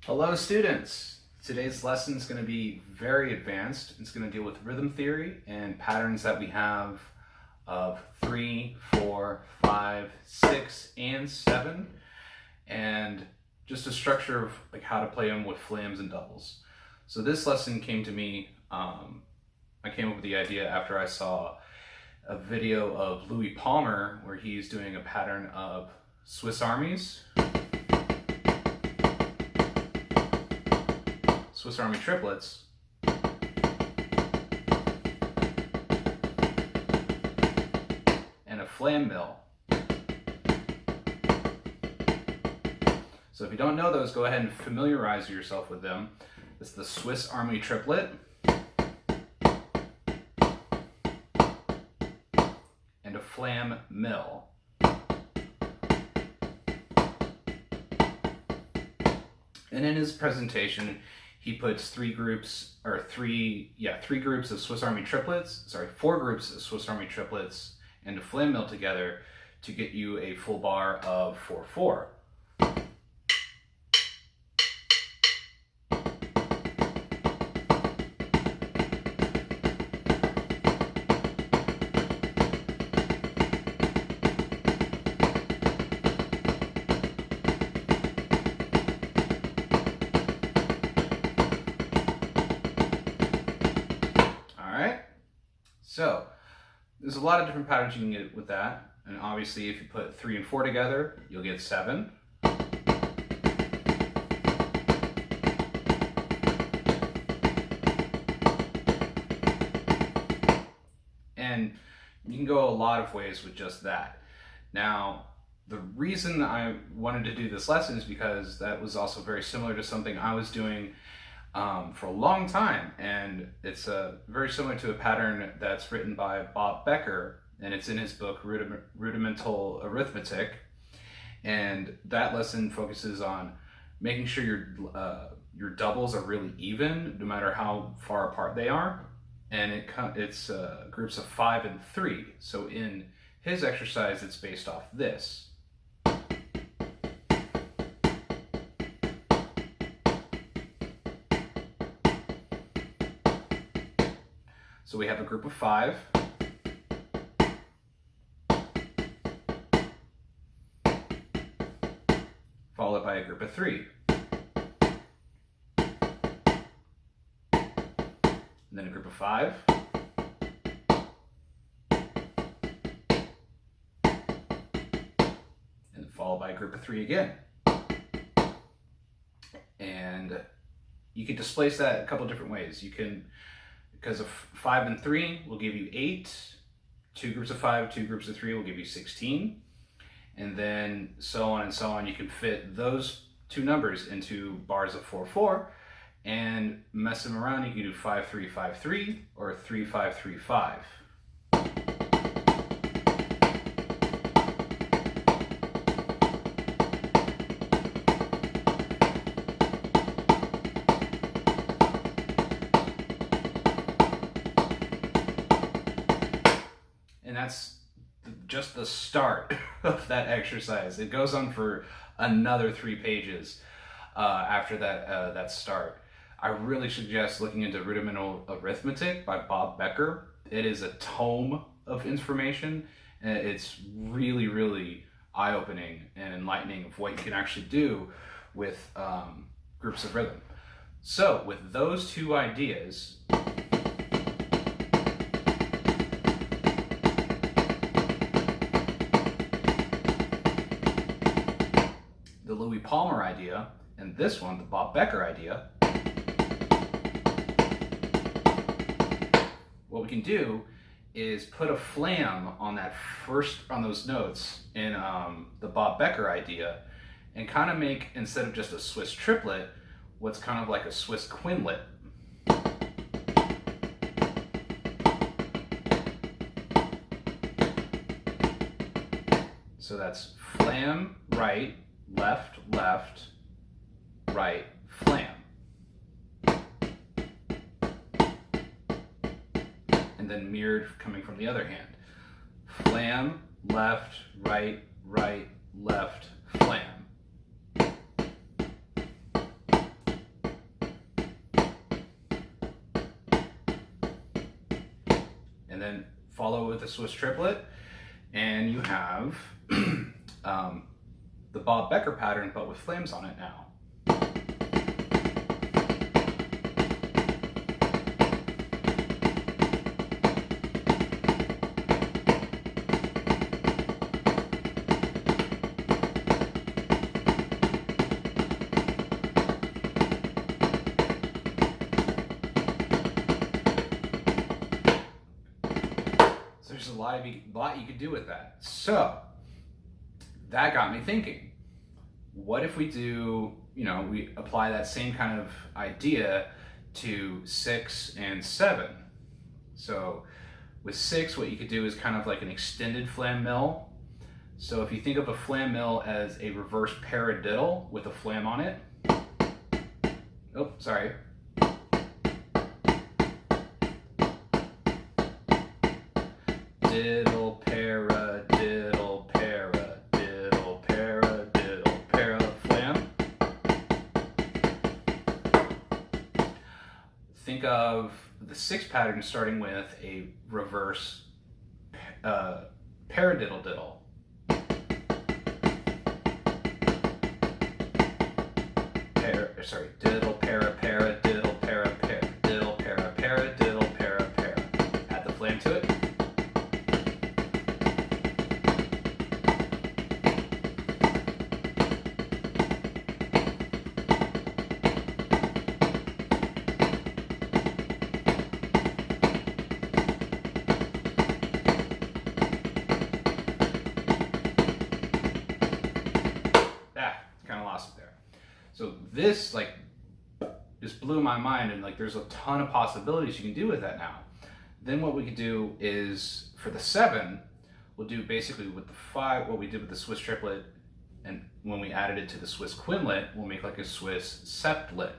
Hello students! Today's lesson is going to be very advanced. It's going to deal with rhythm theory and patterns that we have of 3, 4, 5, 6, and 7, and just a structure of like how to play them with flams and doubles. So this lesson came to me, I came up with the idea after I saw a video of Louie Palmer where he's doing a pattern of Swiss Armies, Swiss Army triplets, and a flam mill. So if you don't know those, go ahead and familiarize yourself with them. It's the Swiss Army triplet and a flam mill. And in his presentation, he puts four groups of Swiss Army triplets and a flam mill together to get you a full bar of 4/4. So there's a lot of different patterns you can get with that, and obviously if you put 3 and 4 together, you'll get 7. And you can go a lot of ways with just that. Now, the reason I wanted to do this lesson is because that was also very similar to something I was doing for a long time, and it's very similar to a pattern that's written by Bob Becker, and it's in his book Rusimental Arithmetic. And that lesson focuses on making sure your doubles are really even, no matter how far apart they are. And it's groups of 5 and 3. So in his exercise, it's based off this. So we have a group of 5, followed by a group of 3, and then a group of 5, and followed by a group of 3 again. And you can displace that a couple different ways. You can, because of 5 and 3 will give you 8, 2 groups of 5, 2 groups of 3 will give you 16, and then so on and so on. You can fit those two numbers into bars of 4/4, and mess them around. You can do 5-3-5-3 or 3-5-3-5. And that's just the start of that exercise. It goes on for another 3 pages after that start. I really suggest looking into Rusimental Arithmetic by Bob Becker. It is a tome of information, and it's really, really eye-opening and enlightening of what you can actually do with groups of rhythm. So with those two ideas, the Louie Palmer idea, and this one, the Bob Becker idea, what we can do is put a flam on those notes in the Bob Becker idea, and kind of make, instead of just a Swiss triplet, what's kind of like a Swiss quinlet. So that's flam, right, left, left, right, flam. And then mirrored coming from the other hand. Flam, left, right, right, left, flam. follow with a Swiss triplet, and you have the Bob Becker pattern, but with flames on it now. There's a lot you could do with that. So that got me thinking, what if we do, we apply that same kind of idea to 6 and 7. So with 6, what you could do is kind of like an extended flam mill. So if you think of a flam mill as a reverse paradiddle with a flam on it. Oh, sorry. Diddle, para, diddle, para, diddle, para, diddle, para, flam. Think of the 6 pattern starting with a reverse paradiddle diddle. Diddle, para, para, diddle, para, para, diddle, para, para, diddle, para, para. Add the flam to it. Kind of lost it there. So this just blew my mind, and there's a ton of possibilities you can do with that now. Then what we could do is for the 7, we'll do basically with the 5 what we did with the Swiss triplet, and when we added it to the Swiss quinlet, we'll make like a Swiss septlet.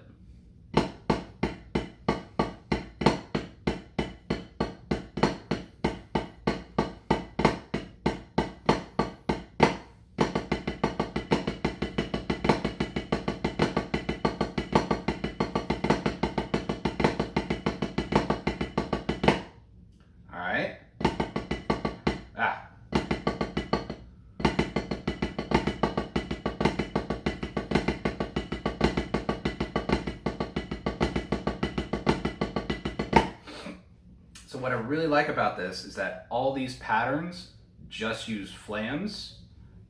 So what I really like about this is that all these patterns just use flams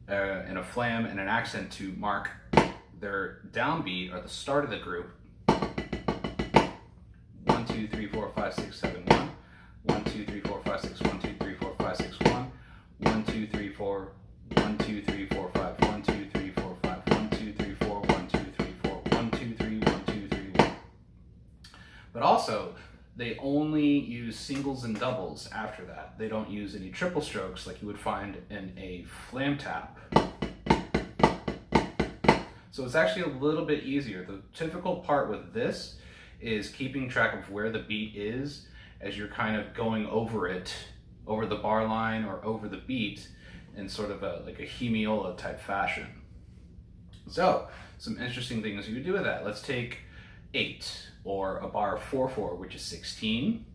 and a flam and an accent to mark their downbeat or the start of the group. 1, 2, 3, 4, 5, 6, 7, 1. 1, 2, 3, 4, 5, 6, 1, 2, 3, 4, 5, 6, 1. 1, 2, 3, 4, 1, 2, 3, 4, 5, 1, 2, 3, 4, 5, 1, 2, 3, 4, 1, 2, 3, 4, 1, 2, 3, 1, 2, 3, 1. But also, they only use singles and doubles after that. They don't use any triple strokes like you would find in a flam tap. So it's actually a little bit easier. The difficult part with this is keeping track of where the beat is as you're kind of going over it, over the bar line or over the beat in sort of like a hemiola type fashion. So some interesting things you could do with that. Let's take 8 or a bar of 4/4, which is 16,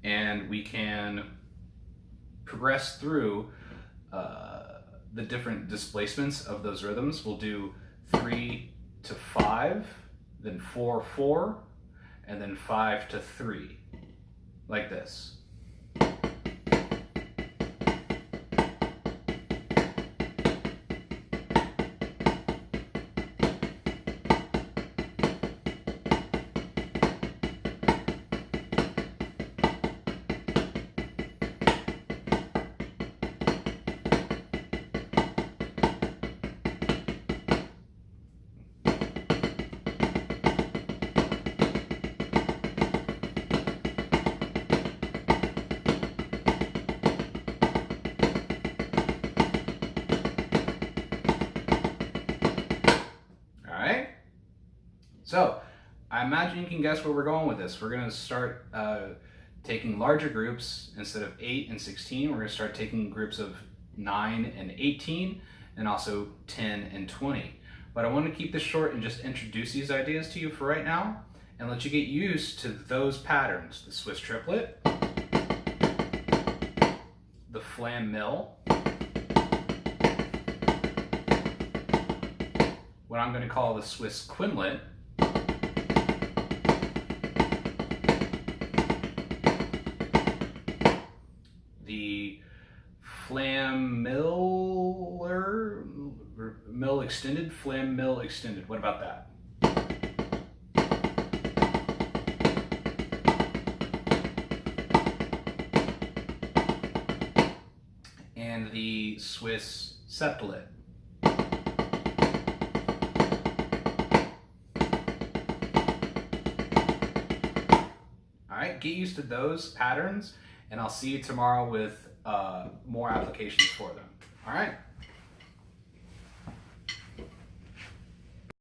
and we can progress through the different displacements of those rhythms. We'll do 3 to 5, then 4/4, and then 5 to 3, like this. So I imagine you can guess where we're going with this. We're going to start taking larger groups. Instead of 8 and 16, we're going to start taking groups of 9 and 18, and also 10 and 20. But I want to keep this short and just introduce these ideas to you for right now and let you get used to those patterns. The Swiss triplet, the flam mill, what I'm going to call the Swiss quinlet, the flam mill extended, flam mill extended. What about that? And the Swiss septalet. All right, get used to those patterns, and I'll see you tomorrow with more applications for them. All right.